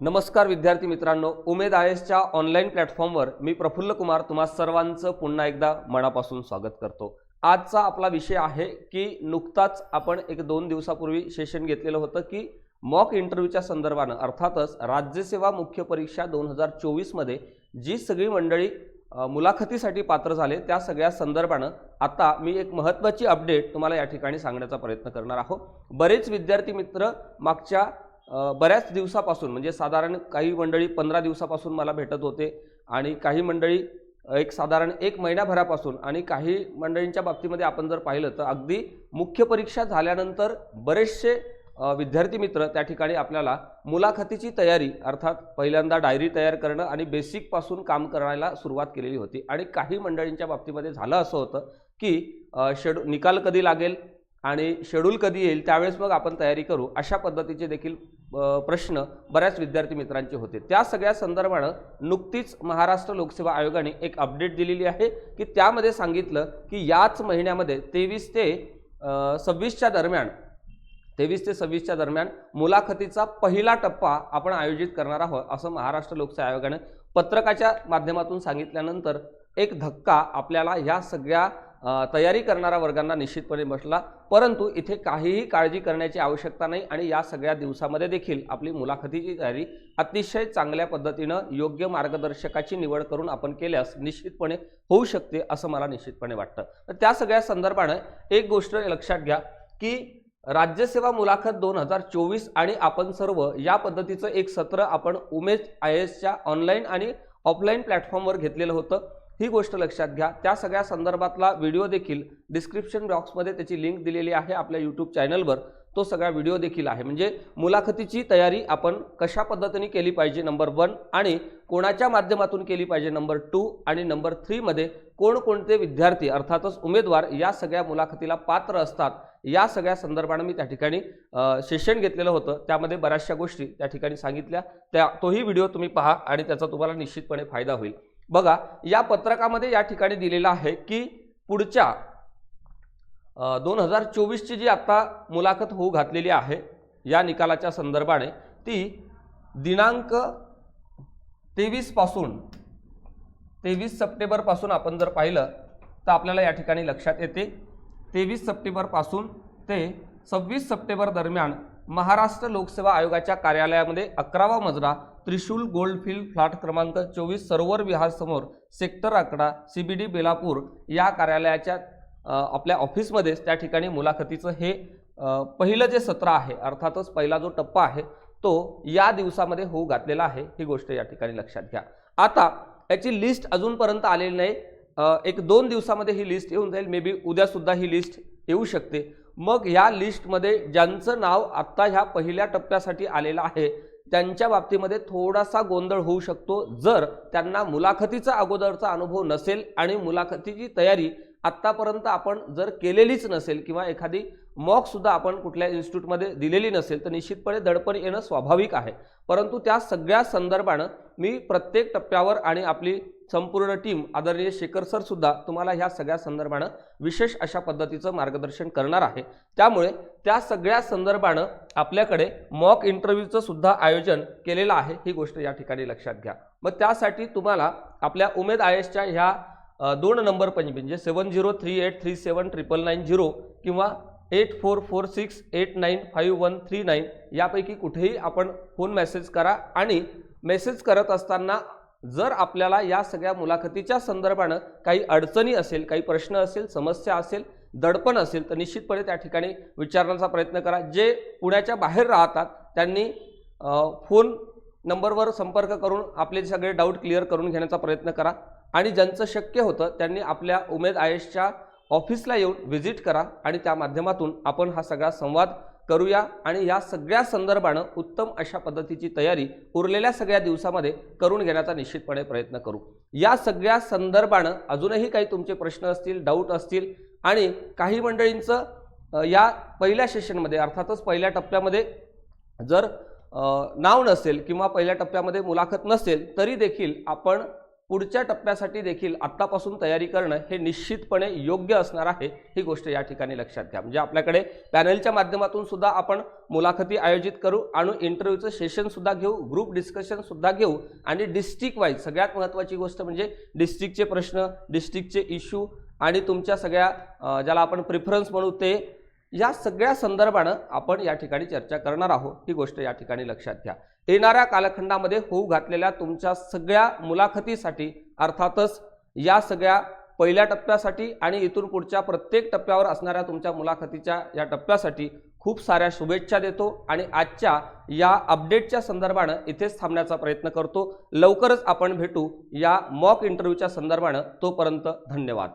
नमस्कार विद्यार्थी मित्रांनो, उमेद आयएसच्या ऑनलाईन प्लॅटफॉर्मवर मी प्रफुल्ल कुमार तुम्हा सर्वांचं पुन्हा एकदा मनापासून स्वागत करतो। आजचा आपला विषय आहे की नुकताच आपण 1-2 दिवसापूर्वी सेशन घेतलेलं होतं की मॉक इंटरव्ह्यूच्या संदर्भाने अर्थातच राज्यसेवा मुख्य परीक्षा 2024 मध्ये जी सगळी मंडळी मुलाखतीसाठी पात्र झाले त्या सगळ्या संदर्भाने आता मी एक महत्त्वाची अपडेट तुम्हाला या ठिकाणी सांगण्याचा प्रयत्न करणार आहोत। बरेच विद्यार्थी मित्र मागच्या बऱ्याच दिवसापासून म्हणजे साधारण काही मंडळी 15 दिवसापासून मला भेटत होते आणि काही मंडळी एक साधारण 1 महिन्याभरापासून आणि काही मंडळींच्या बाबतीमध्ये आपण जर पाहिलं तर अगदी मुख्य परीक्षा झाल्यानंतर बरेचसे विद्यार्थी मित्र त्या ठिकाणी आपल्याला मुलाखतीची तयारी अर्थात पहिल्यांदा डायरी तयार करणं आणि बेसिक पासून काम करायला सुरुवात केलेली होती आणि काही मंडळींच्या बाबतीमध्ये झालं असं होतं की निकाल कधी लागेल आणि शेड्यूल कधी येईल त्यावेळेस मग आपण तयारी करू अशा पद्धतीचे देखील प्रश्न बऱ्याच विद्यार्थी मित्रांचे होते। त्या सगळ्या संदर्भाने नुकतीच महाराष्ट्र लोकसेवा आयोगाने एक अपडेट दिलेली आहे की त्यामध्ये सांगितलं की याच महिन्यामध्ये 23 ते 26 च्या दरम्यान मुलाखतीचा पहिला टप्पा आपण आयोजित करणार आहोत असं महाराष्ट्र लोकसेवा आयोगाने पत्रकाच्या माध्यमातून सांगितल्यानंतर एक धक्का आपल्याला या सगळ्या तयारी करणाऱ्या वर्गांना निश्चितपणे बसला। परंतु इथे काहीही काळजी करण्याची आवश्यकता नाही आणि या सगळ्या दिवसामध्ये देखील आपली मुलाखतीची तयारी अतिशय चांगल्या पद्धतीनं योग्य मार्गदर्शकाची निवड करून आपण केल्यास निश्चितपणे होऊ शकते असं मला निश्चितपणे वाटतं। तर त्या सगळ्या संदर्भाने एक गोष्ट लक्षात घ्या की राज्यसेवा मुलाखत 2024 आणि आपण सर्व या पद्धतीचं एक सत्र आपण उमेद आयएसच्या ऑनलाईन आणि ऑफलाईन प्लॅटफॉर्मवर घेतलेलं होतं। ही गोष्ट लक्षात घ्या। त्या सगळ्या संदर्भातला व्हिडिओ देखील डिस्क्रिप्शन बॉक्समध्ये त्याची लिंक दिलेली आहे आपल्या यूट्यूब चॅनलवर, तो सगळा व्हिडिओ देखील आहे। म्हणजे मुलाखतीची तयारी आपण कशा पद्धतीने केली पाहिजे नंबर 1 आणि कोणाच्या माध्यमातून केली पाहिजे नंबर 2 आणि नंबर 3 मध्ये कोणकोणते विद्यार्थी अर्थातच उमेदवार या सगळ्या मुलाखतीला पात्र असतात या सगळ्या संदर्भाने मी त्या ठिकाणी सेशन घेतलेलं होतं। त्यामध्ये बऱ्याचशा गोष्टी त्या ठिकाणी सांगितल्या, तोही व्हिडिओ तुम्ही पहा आणि त्याचा तुम्हाला निश्चितपणे फायदा होईल। बघा, या पत्रकामध्ये या ठिकाणी दिलेलं आहे की पुढच्या 2024 ची जी आता मुलाखत होऊ घातलेली आहे या निकालाच्या संदर्भाने ती दिनांक 23 सप्टेंबर पासून आपण जर पाहिलं तर आपल्याला या ठिकाणी लक्षात येते 23 सप्टेंबर पासून ते 26 सप्टेंबर दरम्यान महाराष्ट्र लोकसेवा आयोगाच्या कार्यालयामध्ये 11वा मजला त्रिशूल गोल्डफील्ड फ्लॅट क्रमांक 24 सरोवर विहार समोर सेक्टर 11 CBD बेलापूर या कार्यालयाच्या आपल्या ऑफिसमध्ये त्या ठिकाणी मुलाखतीचं हे पहिलं जे सत्र आहे अर्थातच पहिला जो टप्पा आहे तो या दिवसामध्ये होऊ घातलेला आहे। ही गोष्ट या ठिकाणी लक्षात घ्या। आता याची लिस्ट अजूनपर्यंत आलेली नाही, 1-2 दिवसामध्ये ही लिस्ट येऊन जाईल, मे बी उद्या सुद्धा ही लिस्ट येऊ शकते। मग या लिस्टमध्ये ज्यांचं नाव आता ह्या पहिल्या टप्प्यासाठी आलेलं आहे त्यांच्या बाबतीमध्ये थोडासा गोंधळ होऊ शकतो जर त्यांना मुलाखतीचा अगोदरचा अनुभव नसेल आणि मुलाखतीची तयारी आतापर्यंत आपण जर केलेलीच नसेल किंवा एखादी मॉक सुद्धा आपण कुठल्या इन्स्टिट्यूटमध्ये दिलेली नसेल तर निश्चितपणे दडपण येणं स्वाभाविक आहे। परंतु त्या सगळ्या संदर्भाने मी प्रत्येक टप्प्यावर आणि आपली संपूर्ण टीम आदरणीय शेखर सर सुद्धा तुम्हाला ह्या सगळ्या संदर्भाने विशेष अशा पद्धतीचं मार्गदर्शन करणार आहे। त्यामुळे त्या सगळ्या संदर्भाने आपल्याकडे मॉक इंटरव्ह्यूचं सुद्धा आयोजन केलेलं आहे, ही गोष्ट या ठिकाणी लक्षात घ्या। मग त्यासाठी तुम्हाला आपल्या उमेद आयएसच्या ह्या 2 नंबर म्हणजे 7038379990 किंवा 8446895139 यापैकी कुठेही आपण फोन मेसेज करा आणि मेसेज करत असताना जर आपल्याला या सगळ्या मुलाखतीच्या संदर्भाने काही अडचणी असेल, काही प्रश्न असेल, समस्या असेल, दडपण असेल तर निश्चितपणे त्या ठिकाणी विचारण्याचा प्रयत्न करा। जे पुण्याच्या बाहेर राहतात त्यांनी फोन नंबरवर संपर्क करून आपले सगळे डाऊट क्लिअर करून घेण्याचा प्रयत्न करा आणि ज्यांचं शक्य होतं त्यांनी आपल्या उमेद आयएसच्या ऑफिसला येऊन व्हिजिट करा आणि त्या माध्यमातून आपण हा सगळा संवाद करूया आणि या सगळ्या संदर्भाने उत्तम अशा पद्धतीची तयारी उरलेल्या सगळ्या दिवसामध्ये करून घेण्याचा निश्चितपणे प्रयत्न करू। या सगळ्या संदर्भाने अजूनही काही तुमचे प्रश्न असतील, डाऊट असतील आणि काही मंडळींचं या पहिल्या सेशनमध्ये अर्थातच पहिल्या टप्प्यामध्ये जर नाव नसेल किंवा पहिल्या टप्प्यामध्ये मुलाखत नसेल तरी देखील आपण पुढच्या टप्प्यासाठी देखील आत्तापासून तयारी करणं हे निश्चितपणे योग्य असणार आहे, ही गोष्ट या ठिकाणी लक्षात घ्या। म्हणजे आपल्याकडे पॅनलच्या माध्यमातून सुद्धा आपण मुलाखती आयोजित करू आणि इंटरव्ह्यूचं सेशन सुद्धा घेऊ, ग्रुप डिस्कशन सुद्धा घेऊ आणि डिस्ट्रिक्ट वाईज सगळ्यात महत्त्वाची गोष्ट म्हणजे डिस्ट्रिक्टचे प्रश्न, डिस्ट्रिक्टचे इश्यू आणि तुमच्या सगळ्या ज्याला आपण प्रिफरन्स म्हणू ते, या सगळ्या संदर्भानं आपण या ठिकाणी चर्चा करणार आहोत, ही गोष्ट या ठिकाणी लक्षात घ्या। येणाऱ्या कालखंडामध्ये होऊ घातलेल्या तुमच्या सगळ्या मुलाखतीसाठी, अर्थातच या सगळ्या पहिल्या टप्प्यासाठी आणि इथून पुढच्या प्रत्येक टप्प्यावर असणाऱ्या तुमच्या मुलाखतीच्या या टप्प्यासाठी खूप साऱ्या शुभेच्छा देतो आणि आजच्या या अपडेटच्या संदर्भानं इथेच थांबण्याचा प्रयत्न करतो। लवकरच आपण भेटू या मॉक इंटरव्ह्यूच्या संदर्भानं, तोपर्यंत धन्यवाद।